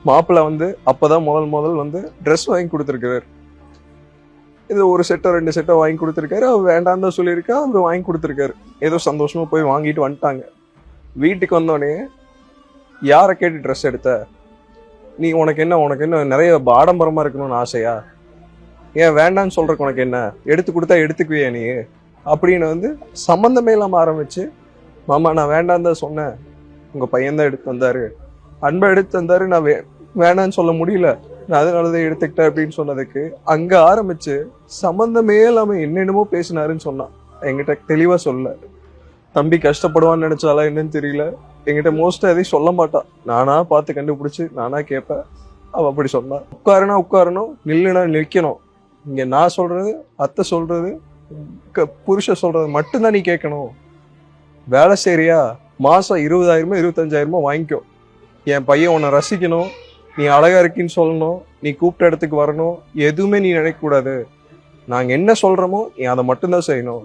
மாப்பிள்ளை வந்து அப்பதான் முதல் வந்து ட்ரெஸ் வாங்கி கொடுத்துருக்காரு. இது ஒரு செட்டோ 2 செட்டோ வாங்கி கொடுத்துருக்காரு. அவர் வேண்டாம் தான் சொல்லியிருக்கா, அவர் வாங்கி கொடுத்துருக்காரு. ஏதோ சந்தோஷமா போய் வாங்கிட்டு வந்துட்டாங்க. வீட்டுக்கு வந்தோடனே யாரை கேட்டு ட்ரெஸ் எடுத்த? நீ உனக்கு என்ன நிறைய ஆடம்பரமா இருக்கணும்னு ஆசையா? ஏன் வேண்டான்னு சொல்றக்கு உனக்கு என்ன? எடுத்து கொடுத்தா எடுத்துக்குவியா நீ? அப்படின்னு வந்து சம்மந்தமே இல்லாம ஆரம்பிச்சு, மாமா நான் வேண்டாம் தான் சொன்னேன், உங்க பையன் தான் எடுத்து வந்தாரு, அன்பை எடுத்து வந்தாரு, நான் வேணான்னு சொல்ல முடியல, நான் அதனாலதான் எடுத்துக்கிட்டேன் அப்படின்னு சொன்னதுக்கு அங்க ஆரம்பிச்சு சம்பந்தமே இல்லாம என்னென்னமோ பேசினாருன்னு சொன்னான். என்கிட்ட தெளிவா சொல்ல. தம்பி கஷ்டப்படுவான்னு நினைச்சாலா என்னன்னு தெரியல. என்கிட்ட மோஸ்டா எதையும் சொல்ல மாட்டான். நானா பார்த்து கண்டுபிடிச்சு நானா கேட்பேன். அவ அப்படி சொன்னா. உட்காரணும், நில்லுனா நிற்கணும். இங்க நான் சொல்றது, அத்தை சொல்றது, புருஷ சொல்றது மட்டும்தான் நீ கேட்கணும். வேலை செய்றியா? மாசம் 20,000 25,000 வாங்கிக்கோ. என் பையன் உன்னை ரசிக்கணும், நீ அழகா இருக்கின்னு சொல்லணும், நீ கூப்பிட்ட இடத்துக்கு வரணும், எதுவுமே நீ நினைக்க கூடாது. நாங்க என்ன சொல்றோமோ நீ அதை மட்டும்தான் செய்யணும்.